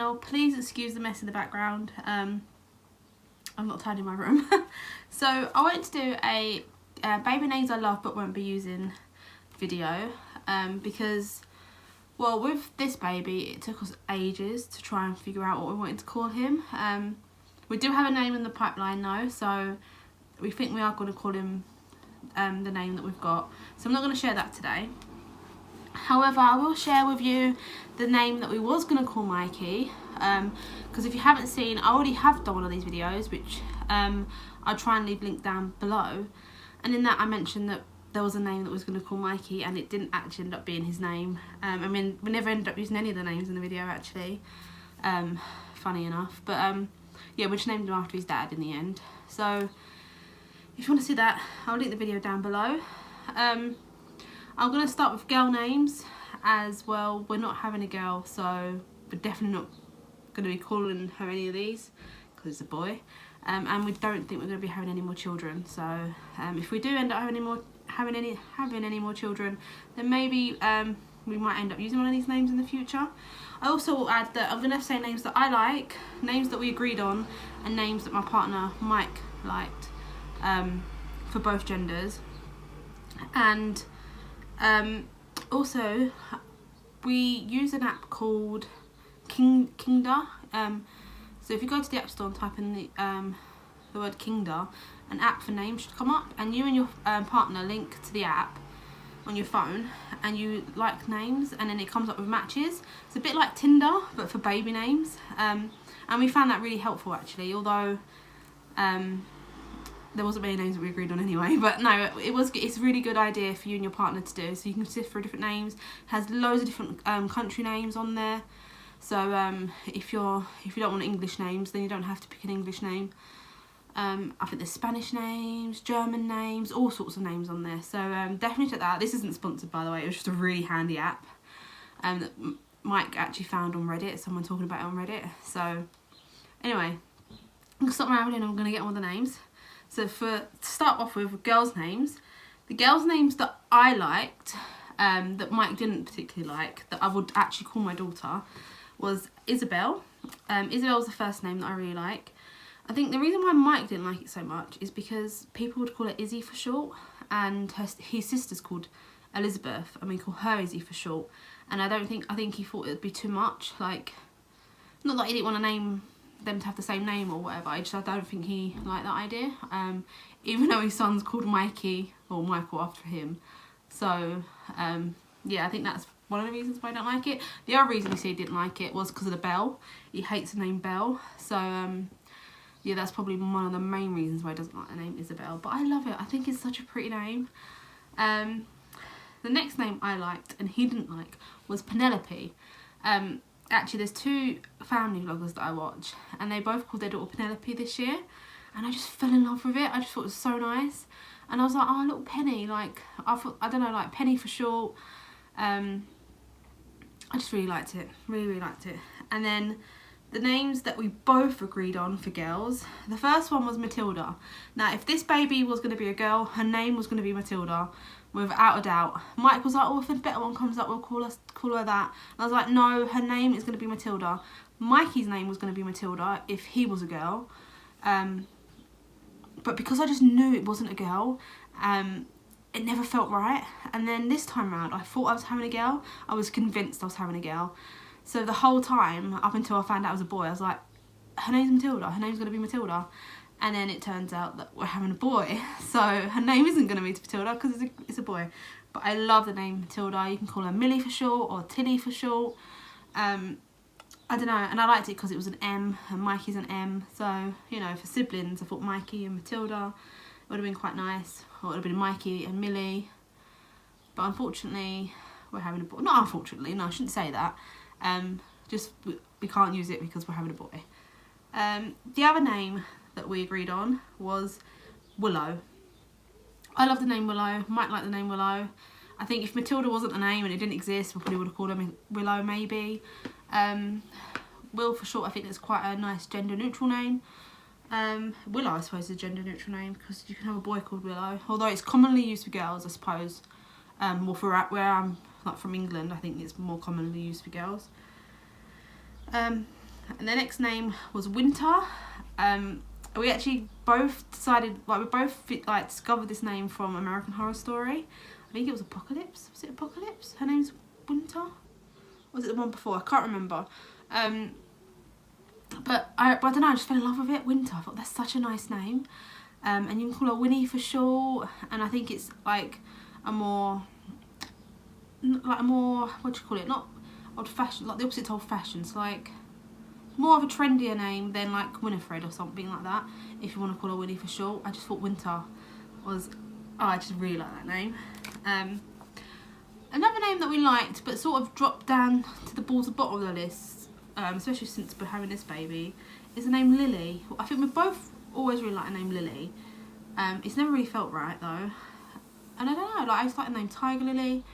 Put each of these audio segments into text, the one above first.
channel. Please excuse the mess in the background. I'm not tidying my room. So I wanted to do a baby names I love but won't be using video because, well, with this baby it took us ages to try and figure out what we wanted to call him. We do have a name in the pipeline though, so we think we are going to call him the name that we've got. So I'm not going to share that today. However, I will share with you the name that we was going to call Mikey, because if you haven't seen, I already have done one of these videos, which I'll try and leave link down below, and in that I mentioned that there was a name that was going to call Mikey and it didn't actually end up being his name. I mean, we never ended up using any of the names in the video actually, funny enough, but yeah, we just named him after his dad in the end. So if you want to see that, I'll link the video down below. I'm going to start with girl names as well. We're not having a girl, so we're definitely not going to be calling her any of these because it's a boy. And we don't think we're going to be having any more children. So if we do end up having any more children, then maybe we might end up using one of these names in the future. I also will add that I'm going to say names that I like, names that we agreed on, and names that my partner Mike liked for both genders. And also we use an app called Kingda. So if you go to the App Store and type in the word Kingda, an app for names should come up, and you and your partner link to the app on your phone and you like names, and then it comes up with matches. It's a bit like Tinder but for baby names, and we found that really helpful actually, although there wasn't many names that we agreed on anyway, but no, it's a really good idea for you and your partner to do, so you can sift through different names. It has loads of different country names on there, so if you don't want English names, then you don't have to pick an English name. I think there's Spanish names, German names, all sorts of names on there, so definitely check that out. This isn't sponsored, by the way, it was just a really handy app that Mike actually found on Reddit, someone talking about it on Reddit. So anyway, I'm going to stop rambling and I'm going to get all the names. So to start off with girls' names, the girls' names that I liked, that Mike didn't particularly like, that I would actually call my daughter, was Isabelle. Isabelle's the first name that I really like. I think the reason why Mike didn't like it so much is because people would call her Izzy for short, and his sister's called Elizabeth, and we call her Izzy for short. And I think he thought it would be too much, like, not that he didn't want to name them to have the same name or whatever, I don't think he liked that idea, even though his son's called Mikey, or Michael after him. So yeah, I think that's one of the reasons why I don't like it. The other reason he said he didn't like it was because of the Belle. He hates the name Belle, so yeah, that's probably one of the main reasons why he doesn't like the name Isabelle, but I love it. I think it's such a pretty name. The next name I liked and he didn't like was Penelope. Actually, there's two family vloggers that I watch, and they both called their daughter Penelope this year, and I just fell in love with it. I just thought it was so nice, and I was like, oh, little Penny, like, I don't know, like Penny for short. I just really liked it, really liked it. And then the names that we both agreed on for girls, the first one was Matilda. Now, if this baby was going to be a girl, her name was going to be Matilda, without a doubt. Mike was like, oh, if a better one comes up, we'll call her that. And I was like, no, her name is going to be Matilda. Mikey's name was going to be Matilda if he was a girl. But because I just knew it wasn't a girl, it never felt right. And then this time round, I thought I was having a girl. I was convinced I was having a girl. So the whole time, up until I found out it was a boy, I was like, her name's Matilda, her name's going to be Matilda. And then it turns out that we're having a boy, so her name isn't going to be Matilda because it's a boy. But I love the name Matilda. You can call her Millie for short, or Tilly for short. I don't know, and I liked it because it was an M, and Mikey's an M. So, you know, for siblings, I thought Mikey and Matilda would have been quite nice. Or it would have been Mikey and Millie. But unfortunately, we're having a boy. Not unfortunately, no, I shouldn't say that. Just we can't use it because we're having a boy. The other name that we agreed on was Willow. I love the name Willow. Mike liked the name Willow. I think if Matilda wasn't the name and it didn't exist, we probably would have called her Willow maybe. Will for short, I think that's quite a nice gender neutral name. Willow, I suppose, is a gender neutral name because you can have a boy called Willow, although it's commonly used for girls, I suppose. Well, for where I'm like from England, I think it's more commonly used for girls. And the next name was Winter. We actually both decided, like, we both like discovered this name from American Horror Story. I think it was Apocalypse. Was it Apocalypse? Her name's Winter. Or was it the one before? I can't remember. But I don't know, I just fell in love with it. Winter. I thought that's such a nice name. And you can call her Winnie for short. And I think it's like a more, what do you call it? Not old fashioned, like the opposite to old fashioned. So like more of a trendier name than like Winifred or something like that. If you want to call her Winnie for short. I just thought Winter was, oh, I just really like that name. Another name that we liked but sort of dropped down to the bottom of the list, especially since we're having this baby, is the name Lily. I think we both always really liked the name Lily. It's never really felt right though. And I don't know, like I just like the name Tiger Lily,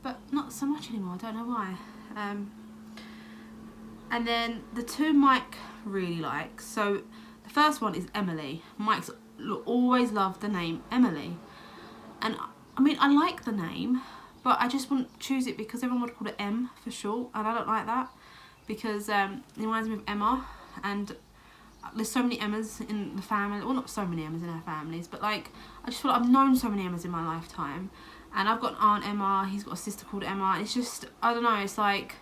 but not so much anymore, I don't know why. And then the two Mike really likes. So the first one is Emily. Mike's always loved the name Emily. And I mean, I like the name, but I just wouldn't choose it because everyone would call it M for short, and I don't like that because it reminds me of Emma, and there's so many Emmas in the family. Well, not so many Emmas in our families, but like I just feel like I've known so many Emmas in my lifetime, and I've got an aunt Emma. He's got a sister called Emma. It's just, I don't know. It's like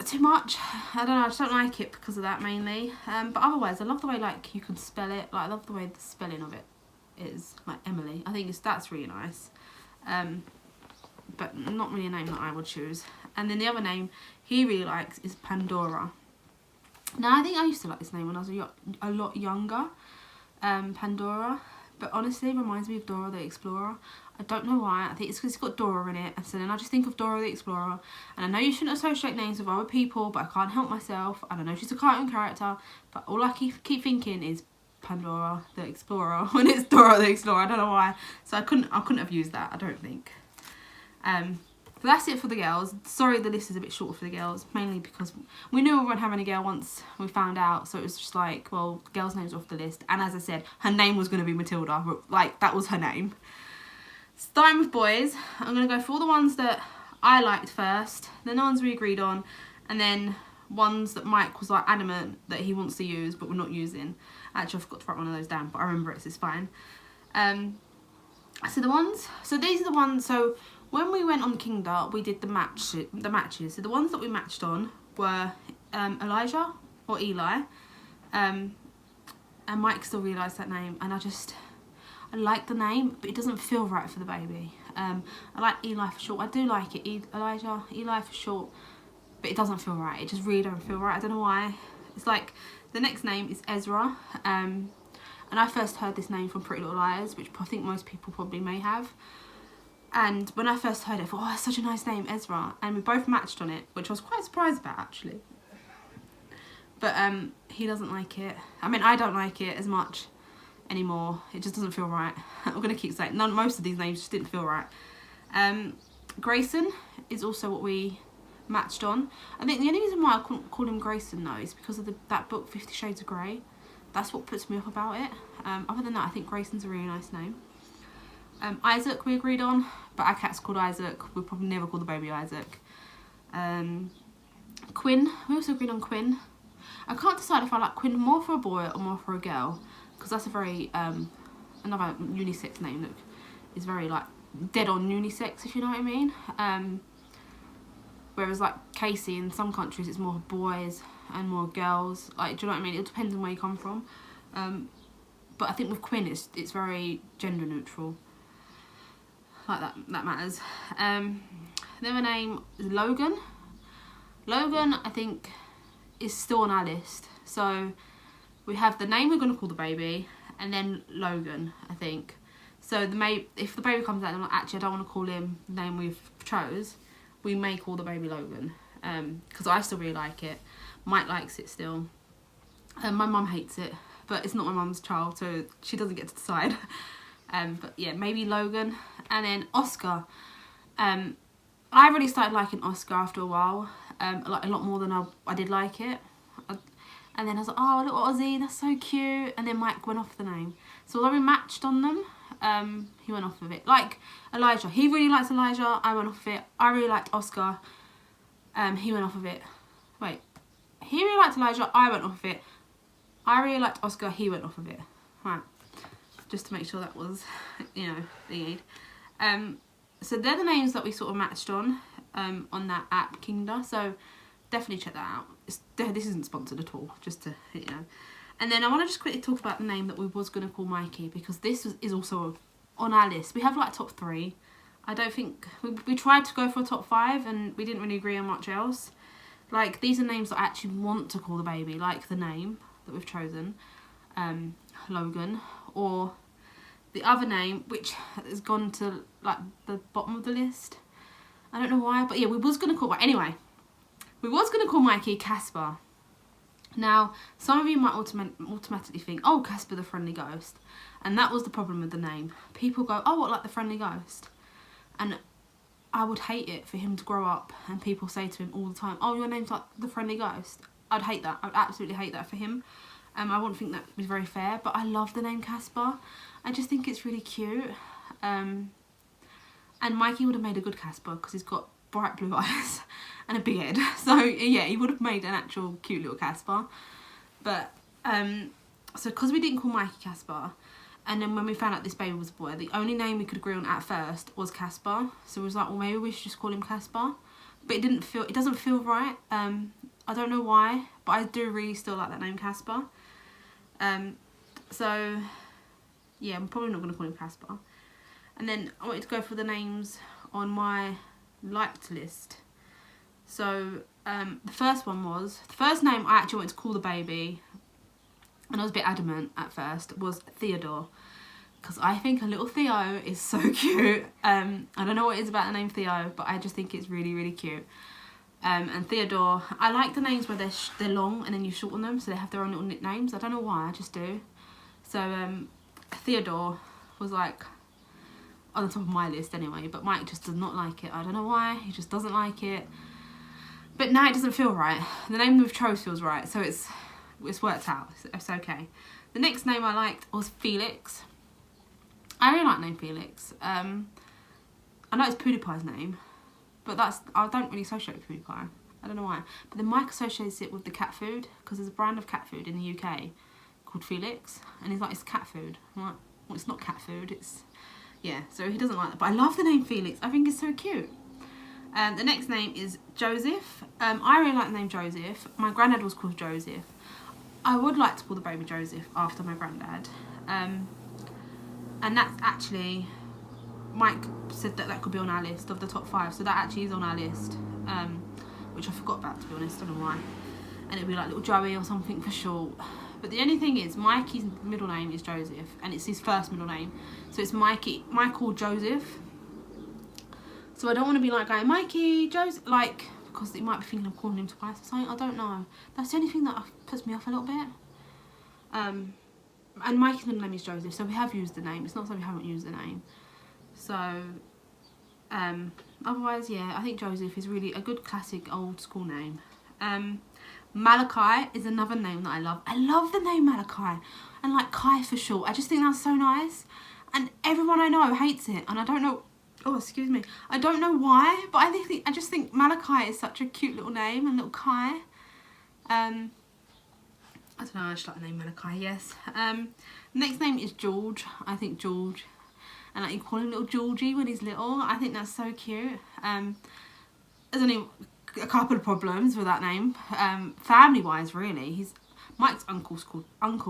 too much. I don't know. I just don't like it because of that mainly. But otherwise, I love the way like you can spell it. Like I love the way the spelling of it is, like Emily. I think that's really nice. But not really a name that I would choose. And then the other name he really likes is Pandora. Now I think I used to like this name when I was a lot younger, Pandora, but honestly it reminds me of Dora the Explorer. I don't know why. I think it's because it's got Dora in it, and so then I just think of Dora the Explorer. And I know you shouldn't associate names with other people, but I can't help myself. I don't know if she's a cartoon character, but all I keep thinking is Pandora the Explorer when it's Dora the Explorer. I don't know why. So I couldn't have used that, I don't think. So that's it for the girls. Sorry the list is a bit short for the girls, mainly because we knew we weren't having a girl once we found out, so it was just like, well, the girl's name's off the list. And as I said, her name was going to be Matilda, like that was her name. Starting with boys, I'm going to go for all the ones that I liked first, then the ones we agreed on, and then ones that Mike was like adamant that he wants to use but we're not using. Actually, I forgot to write one of those down, but I remember it, so it's fine. So these are the ones, so when we went on Kinder, we did the matches. So the ones that we matched on were Elijah or Eli, and Mike still realised that name, and I like the name, but it doesn't feel right for the baby. I like Eli for short. I do like it, Eli for short, but it doesn't feel right. It just really don't feel right. I don't know why. It's like the next name is Ezra, and I first heard this name from Pretty Little Liars, which I think most people probably may have. And when I first heard it, I thought, oh, that's such a nice name, Ezra. And we both matched on it, which I was quite surprised about, actually. But he doesn't like it. I mean, I don't like it as much anymore. It just doesn't feel right. I'm going to keep saying, most of these names just didn't feel right. Grayson is also what we matched on. I think the only reason why I couldn't call him Grayson, though, is because of that book, 50 Shades of Grey. That's what puts me off about it. Other than that, I think Grayson's a really nice name. Isaac we agreed on, but our cat's called Isaac. We'll probably never call the baby Isaac. Quinn, we also agreed on Quinn. I can't decide if I like Quinn more for a boy or more for a girl, because that's a very, another unisex name that is very like dead on unisex, if you know what I mean. Whereas like Casey, in some countries it's more boys and more girls, like, do you know what I mean? It depends on where you come from. But I think with Quinn it's very gender neutral. Like that matters. The other name is Logan. Logan, I think, is still on our list. So we have the name we're going to call the baby, and then Logan, I think. So if the baby comes out and I'm like, actually I don't want to call him the name we've chose, we may call the baby Logan. Because I still really like it. Mike likes it still. My mum hates it, but it's not my mum's child, so she doesn't get to decide. But yeah, maybe Logan. And then Oscar. I really started liking Oscar after a while, like a lot more than I did like it. And then I was like, oh, little Aussie, that's so cute. And then Mike went off the name. So although we matched on them, he went off of it. Like Elijah, he really likes Elijah, I went off of it. I really liked Oscar, he went off of it. Wait. He really liked Elijah, I went off of it. I really liked Oscar, he went off of it. Right. Just to make sure that was, you know, thingied. So they're the names that we sort of matched on that app, Kinder. So definitely check that out. This isn't sponsored at all, just to, you know. And then I want to just quickly talk about the name that we was going to call Mikey, because this is also on our list. We have like top 3. I don't think, we tried to go for a top 5 and we didn't really agree on much else. Like, these are names that I actually want to call the baby, like the name that we've chosen, Logan, or the other name, which has gone to like the bottom of the list. I don't know why, but yeah, we was going to call, anyway, we was going to call Mikey Casper. Now, some of you might automatically think, oh, Casper the Friendly Ghost. And that was the problem with the name. People go, oh, what, like the Friendly Ghost? And I would hate it for him to grow up and people say to him all the time, oh, your name's like the Friendly Ghost. I'd hate that. I'd absolutely hate that for him. I wouldn't think that was very fair, but I love the name Casper. I just think it's really cute. And Mikey would have made a good Casper because he's got bright blue eyes and a big head. So yeah, he would have made an actual cute little Casper. But so because we didn't call Mikey Casper, and then when we found out this baby was a boy, the only name we could agree on at first was Casper. So we was like, well, maybe we should just call him Casper. But it doesn't feel right. I don't know why, but I do really still like that name, Casper. So yeah, I'm probably not going to call him Casper. And then I wanted to go for the names on my liked list. So the first name I actually wanted to call the baby, and I was a bit adamant at first, was Theodore. Because I think a little Theo is so cute. I don't know what it is about the name Theo, but I just think it's really, really cute. And Theodore, I like the names where they're long and then you shorten them, so they have their own little nicknames. I don't know why, I just do. So Theodore was like on the top of my list anyway, but Mike just does not like it. I don't know why, he just doesn't like it. But now it doesn't feel right. The name we've chose feels right, so it's worked out. It's okay. The next name I liked was Felix. I really like the name Felix. I know it's PewDiePie's name, but I don't really associate with PewDiePie. I don't know why. But then Mike associates it with the cat food, because there's a brand of cat food in the UK called Felix, and he's like, it's cat food. I'm like, well, it's not cat food, it's, yeah, so he doesn't like that. But I love the name Felix. I think it's so cute. The next name is Joseph. I really like the name Joseph. My granddad was called Joseph. I would like to call the baby Joseph after my granddad. And that's actually, Mike said that could be on our list of the top 5, so that actually is on our list, which I forgot about, to be honest, I don't know why. And it'd be like little Joey or something for short. But the only thing is, Mikey's middle name is Joseph, and it's his first middle name, so it's Michael Joseph. So I don't want to be like going, Mikey Joseph, like, because it might be thinking I'm calling him twice or something, I don't know. That's the only thing that puts me off a little bit. And Mikey's middle name is Joseph, so we have used the name. It's not so we haven't used the name. So, otherwise, yeah, I think Joseph is really a good classic old school name. Malikai is another name that I love. I love the name Malikai, and like Kai for short. I just think that's so nice. And everyone I know hates it, and I don't know, oh, excuse me. I don't know why, but I just think Malikai is such a cute little name, and little Kai. I don't know, I just like the name Malikai, yes. Next name is George. I think George, and like you call him little Georgie when he's little. I think that's so cute. There's only a couple of problems with that name. Family wise, really. Mike's uncle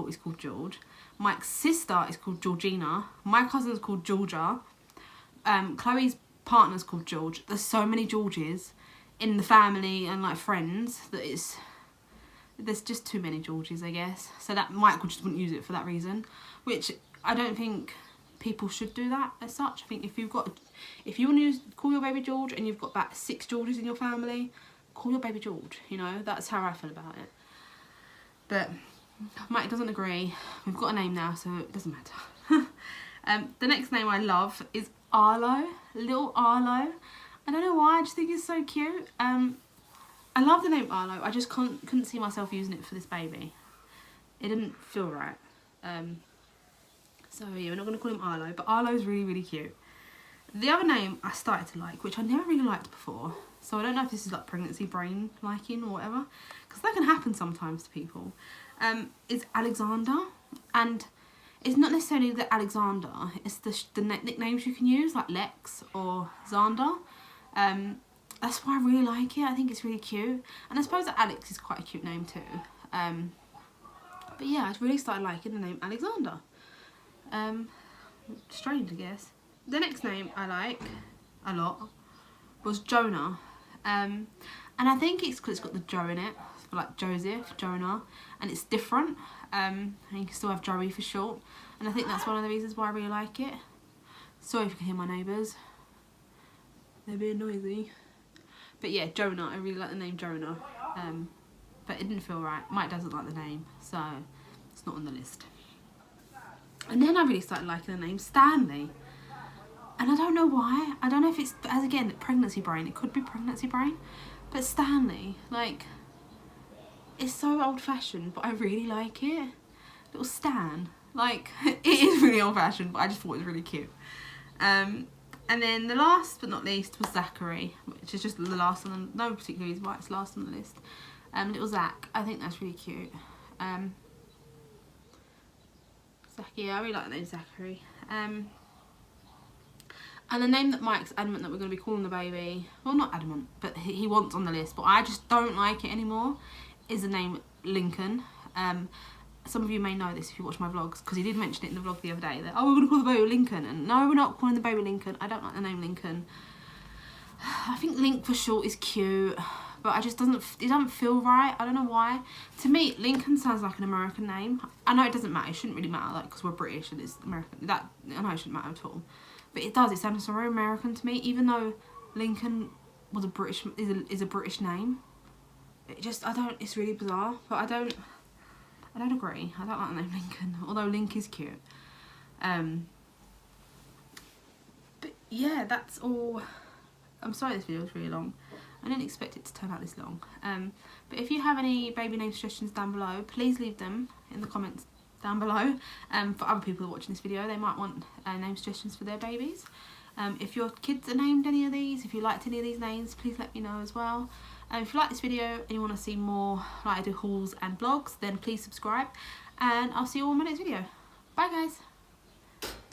is called George. Mike's sister is called Georgina. My cousin's called Georgia. Chloe's partner's called George. There's so many Georges in the family and like friends that there's just too many Georges, I guess. So that Michael just wouldn't use it for that reason, which I don't think people should do that as such. I think if you want to call your baby George and you've got about 6 Georges in your family, call your baby George, you know, that's how I feel about it. But Mike doesn't agree. We've got a name now, so it doesn't matter. The next name I love is Arlo, little Arlo. I don't know why, I just think it's so cute. I love the name Arlo. I just couldn't see myself using it for this baby. It didn't feel right. So yeah, we're not going to call him Arlo, but Arlo is really, really cute. The other name I started to like, which I never really liked before, so I don't know if this is like pregnancy brain liking or whatever, because that can happen sometimes to people, is Alexander. And it's not necessarily the Alexander, it's the nicknames you can use, like Lex or Xander. That's why I really like it. I think it's really cute. And I suppose that Alex is quite a cute name too. But yeah, I really started liking the name Alexander. Strange, I guess. The next name I like a lot was Jonah. And I think it's because it's got the Joe in it, for like Joseph, Jonah, and it's different. And you can still have Joey for short. And I think that's one of the reasons why I really like it. Sorry if you can hear my neighbours. They're being noisy. But yeah, Jonah, I really like the name Jonah. But it didn't feel right. Mike doesn't like the name, so it's not on the list. And then I really started liking the name Stanley. And I don't know why. I don't know if it's, as again, pregnancy brain. It could be pregnancy brain. But Stanley, like, it's so old fashioned, but I really like it. Little Stan. Like, it is really old fashioned, but I just thought it was really cute. And then the last but not least was Zachary, which is just the last one, no particular reason why it's last on the list. Little Zach, I think that's really cute. Yeah, I really like the name Zachary. And the name that Mike's adamant that we're going to be calling the baby, well, not adamant, but he wants on the list, but I just don't like it anymore, is the name Lincoln. Some of you may know this if you watch my vlogs, because he did mention it in the vlog the other day, that, oh, we're going to call the baby Lincoln. And no, we're not calling the baby Lincoln. I don't like the name Lincoln. I think Link for short is cute, but it doesn't feel right. I don't know why. To me, Lincoln sounds like an American name. I know it doesn't matter. It shouldn't really matter, like, because we're British and it's American. That, I know it shouldn't matter at all. But it does. It sounds so very American to me, even though Lincoln was is a British name. It just, it's really bizarre, but I don't agree. I don't like the name Lincoln, although Link is cute. But yeah, that's all. I'm sorry this video was really long. I didn't expect it to turn out this long. But if you have any baby name suggestions down below, please leave them in the comments down below. For other people who are watching this video, they might want name suggestions for their babies. If your kids are named any of these, if you liked any of these names, please let me know as well. If you like this video and you want to see more like I do hauls and vlogs, then please subscribe, and I'll see you all in my next video. Bye guys.